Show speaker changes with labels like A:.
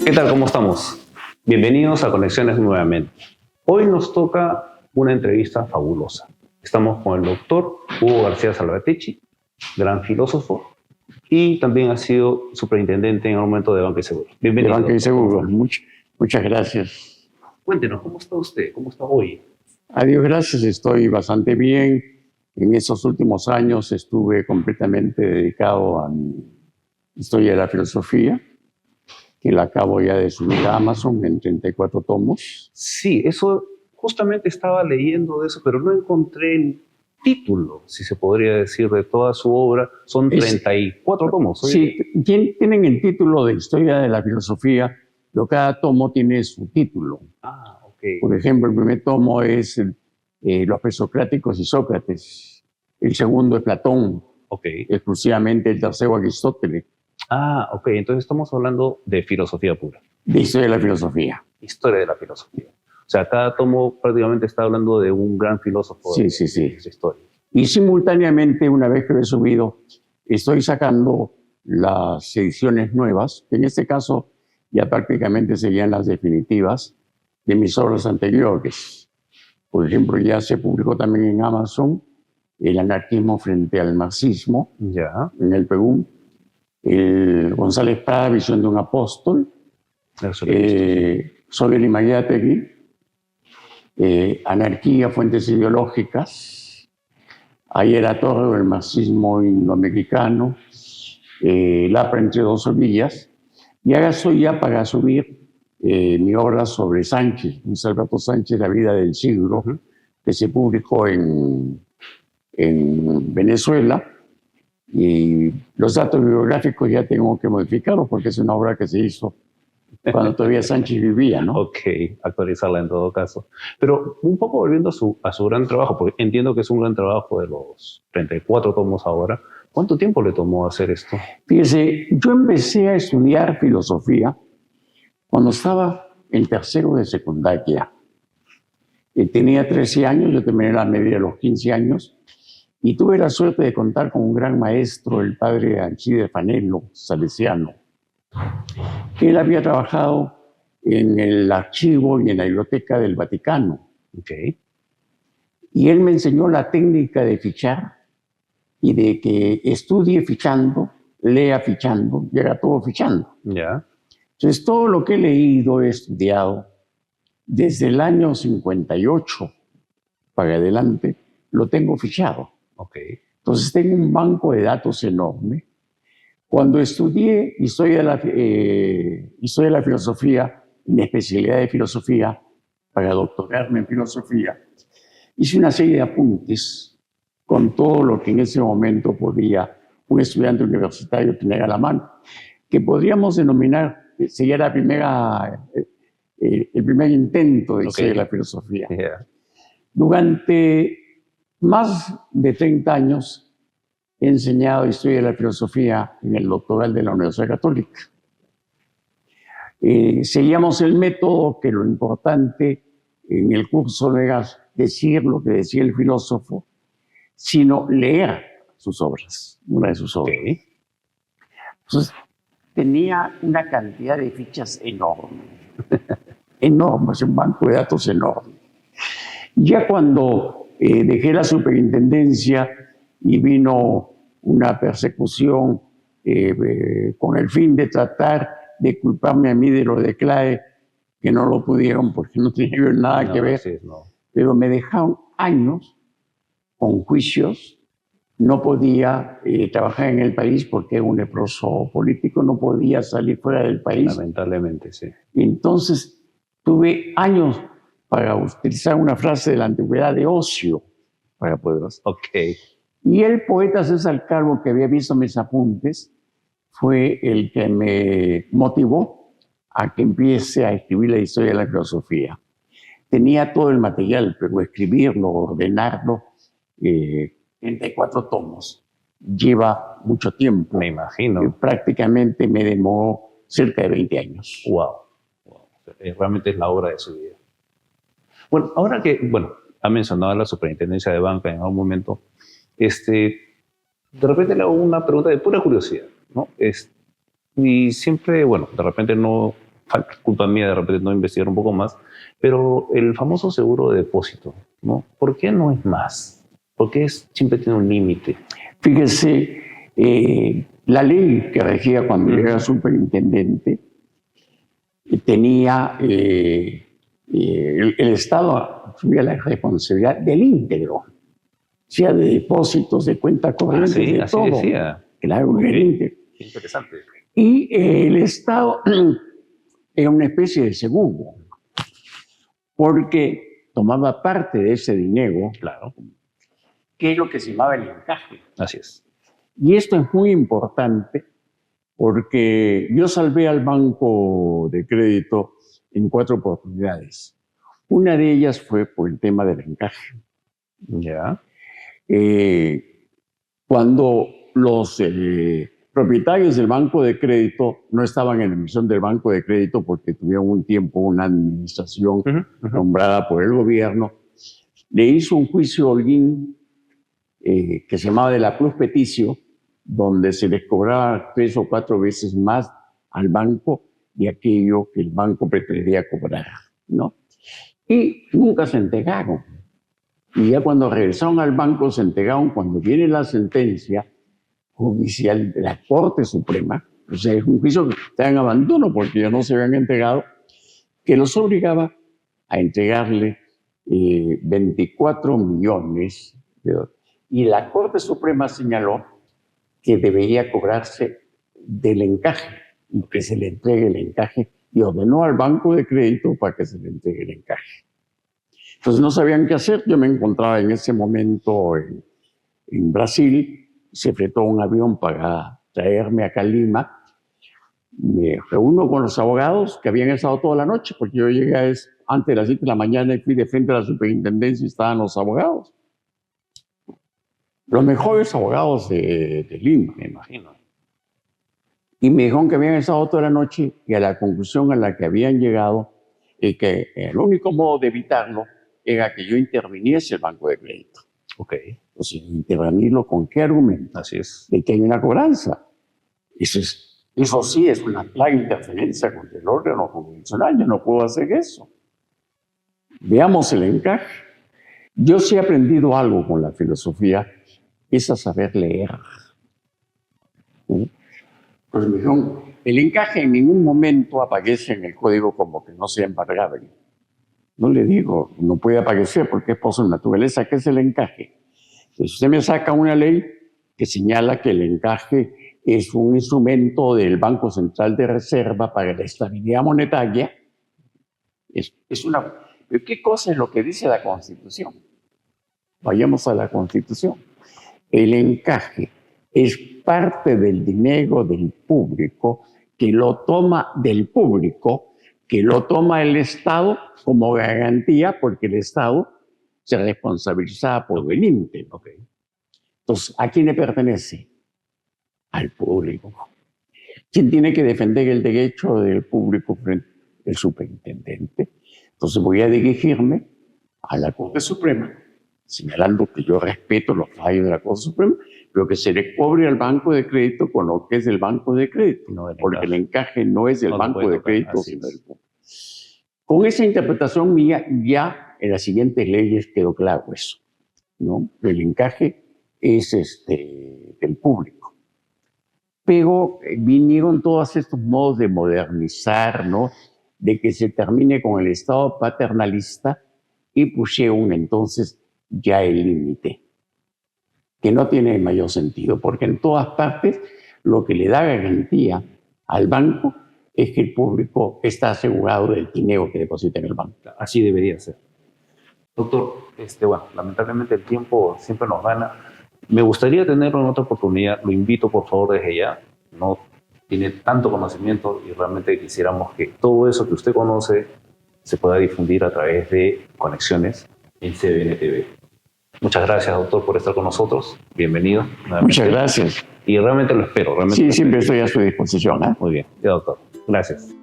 A: ¿Qué tal? ¿Cómo estamos? Bienvenidos a Conexiones nuevamente. Hoy nos toca una entrevista fabulosa. Estamos con el doctor Hugo García Salvatecchi, gran filósofo, y también ha sido superintendente en un momento de Banca y Seguro.
B: Bienvenido. De Banca y Seguro. Muchas gracias.
A: Cuéntenos, ¿cómo está usted? ¿Cómo está hoy?
B: A Dios gracias, estoy bastante bien. En esos últimos años estuve completamente dedicado a mi historia de la filosofía, que la acabo ya de subir a Amazon en 34 tomos.
A: Sí, eso justamente estaba leyendo de eso, pero no encontré el título, si se podría decir, de toda su obra. Son 34 tomos.
B: Sí, tienen el título de Historia de la Filosofía, pero cada tomo tiene su título.
A: Ah, ok.
B: Por ejemplo, el primer tomo es Los presocráticos y Sócrates. El segundo es Platón.
A: Okay.
B: Exclusivamente el tercero Aristóteles.
A: Ah, ok. Entonces estamos hablando de filosofía pura.
B: De historia de la filosofía.
A: Historia de la filosofía. O sea, cada tomo prácticamente está hablando de un gran filósofo de esa historia.
B: Y simultáneamente, una vez que lo he subido, estoy sacando las ediciones nuevas, que en este caso ya prácticamente serían las definitivas de mis obras anteriores. Por ejemplo, ya se publicó también en Amazon El anarquismo frente al marxismo, en el Perú. El González Prada, Visión de un apóstol. Sobre el Imagiategui. Anarquía, fuentes ideológicas. Ayer Torre, el marxismo indoamericano. Lapra entre dos orillas. Y ahora estoy ya para subir mi obra sobre Sánchez, Luis Alberto Sánchez, La vida del siglo, que se publicó en Venezuela. Y los datos biográficos ya tengo que modificarlos porque es una obra que se hizo cuando todavía Sánchez vivía, ¿no?
A: Ok, actualizarla en todo caso. Pero un poco volviendo a su gran trabajo, porque entiendo que es un gran trabajo de los 34 tomos ahora. ¿Cuánto tiempo le tomó hacer esto?
B: Fíjese, yo empecé a estudiar filosofía cuando estaba en tercero de secundaria. Tenía 13 años, yo terminé la media a los 15 años. Y tuve la suerte de contar con un gran maestro, el padre Alcide Fanello, salesiano. Él había trabajado en el archivo y en la biblioteca del Vaticano.
A: Okay.
B: Y él me enseñó la técnica de fichar y de que estudie fichando, lea fichando, y haga todo fichando. Entonces, todo lo que he leído, he estudiado, desde el año 58 para adelante, lo tengo fichado.
A: Okay.
B: Entonces tengo un banco de datos enorme. Cuando estudié historia de la filosofía, en especialidad de filosofía, para doctorarme en filosofía, hice una serie de apuntes con todo lo que en ese momento podía un estudiante universitario tener a la mano, que podríamos denominar, sería el primer intento de historia de la filosofía. Durante más de 30 años he enseñado historia de la filosofía en el doctoral de la Universidad Católica. Seguíamos el método que lo importante en el curso no era decir lo que decía el filósofo, sino leer sus obras, una de sus obras. Okay. Entonces, tenía una cantidad de fichas enorme, enormes, un banco de datos enorme. Ya cuando dejé la superintendencia y vino una persecución con el fin de tratar de culparme a mí de lo de CLAE, que no lo pudieron porque no tenía nada que ver, pero me dejaron años con juicios. No podía trabajar en el país porque era un leproso político, no podía salir fuera del país.
A: Lamentablemente, sí.
B: Y entonces tuve años para utilizar una frase de la antigüedad de ocio para poder hacer.
A: Okay.
B: Y el poeta César Calvo, que había visto mis apuntes, fue el que me motivó a que empiece a escribir la historia de la filosofía. Tenía todo el material, pero escribirlo, ordenarlo, 34 tomos, lleva mucho tiempo.
A: Me imagino.
B: Prácticamente me demoró cerca de 20 años.
A: Wow. Realmente es la obra de su vida. Bueno, ahora que, ha mencionado la superintendencia de banca en algún momento, de repente le hago una pregunta de pura curiosidad, ¿no? Y siempre, de repente no culpa mía de repente no investigar un poco más, pero el famoso seguro de depósito, ¿no? ¿Por qué no es más? ¿Por qué siempre tiene un límite?
B: Fíjese, la ley que regía cuando yo era superintendente tenía el Estado asumía la responsabilidad del íntegro, sea de depósitos, de cuenta corriente, de
A: así
B: todo.
A: decía.
B: Claro, el íntegro.
A: Interesante.
B: Y el Estado era una especie de seguro, porque tomaba parte de ese dinero,
A: Claro.
B: que es lo que se llamaba el encaje.
A: Así es.
B: Y esto es muy importante porque yo salvé al banco de crédito en 4 oportunidades. Una de ellas fue por el tema del encaje.
A: Ya.
B: Cuando los propietarios del banco de crédito no estaban en la emisión del banco de crédito porque tuvieron un tiempo una administración nombrada por el gobierno, le hizo un juicio Holguín que se llamaba de la plus peticio, donde se les cobraba 3 o 4 veces más al banco de aquello que el banco pretendía cobrar, ¿no? Y nunca se entregaron. Y ya cuando regresaron al banco se entregaron cuando viene la sentencia judicial de la Corte Suprema, o sea, es un juicio que está en abandono porque ya no se habían entregado, que los obligaba a entregarle 24 millones de dólares. Y la Corte Suprema señaló que debería cobrarse del encaje y que se le entregue el encaje y ordenó al banco de crédito para que se le entregue el encaje. Entonces no sabían qué hacer. Yo me encontraba en ese momento en Brasil, se fletó un avión para traerme acá a Lima. Me reúno con los abogados que habían estado toda la noche, porque yo llegué antes de las 7 de la mañana y fui de frente a la superintendencia y estaban los abogados. Los mejores abogados de Lima, me imagino. Y me dijeron que habían estado toda la noche y a la conclusión a la que habían llegado es que el único modo de evitarlo era que yo interviniese el banco de crédito.
A: Ok.
B: Entonces, intervenirlo ¿con qué argumento?
A: Así es.
B: De que hay una cobranza. Eso sí es una clara interferencia contra el órgano convencional. Yo no puedo hacer eso. Veamos el encaje. Yo sí he aprendido algo con la filosofía, es a saber leer. ¿Sí? Pues me dijeron, el encaje en ningún momento aparece en el código como que no sea embargable. No le digo, no puede aparecer porque es por su naturaleza. ¿Qué es el encaje? Entonces usted me saca una ley que señala que el encaje es un instrumento del Banco Central de Reserva para la estabilidad monetaria. ¿Pero qué cosa es lo que dice la Constitución? Vayamos a la Constitución. El encaje es parte del dinero del público que lo toma del público, que lo toma el Estado como garantía porque el Estado se responsabilizaba por el INPE. Okay. Entonces, ¿a quién le pertenece? Al público. ¿Quién tiene que defender el derecho del público frente al superintendente? Entonces voy a dirigirme a la Corte Suprema, señalando que yo respeto los fallos de la Corte Suprema, pero que se le cobre al banco de crédito con lo que es el banco de crédito, no porque el encaje no es del banco de crédito, sino del público. Con esa interpretación mía, ya en las siguientes leyes quedó claro eso, ¿no? El encaje es del público. Pero vinieron todos estos modos de modernizar, ¿no? De que se termine con el Estado paternalista y pusieron entonces ya el límite, que no tiene mayor sentido, porque en todas partes lo que le da garantía al banco es que el público está asegurado del dinero que deposita en el banco.
A: Así debería ser. Doctor, bueno, lamentablemente el tiempo siempre nos gana. Me gustaría tenerlo en otra oportunidad. Lo invito, por favor, desde ya. No tiene tanto conocimiento y realmente quisiéramos que todo eso que usted conoce se pueda difundir a través de conexiones en CBN-TV. Muchas gracias, doctor, por estar con nosotros. Bienvenido.
B: Muchas gracias.
A: Y realmente lo espero.
B: Sí, siempre estoy a su disposición.
A: Muy bien. Sí, doctor. Gracias.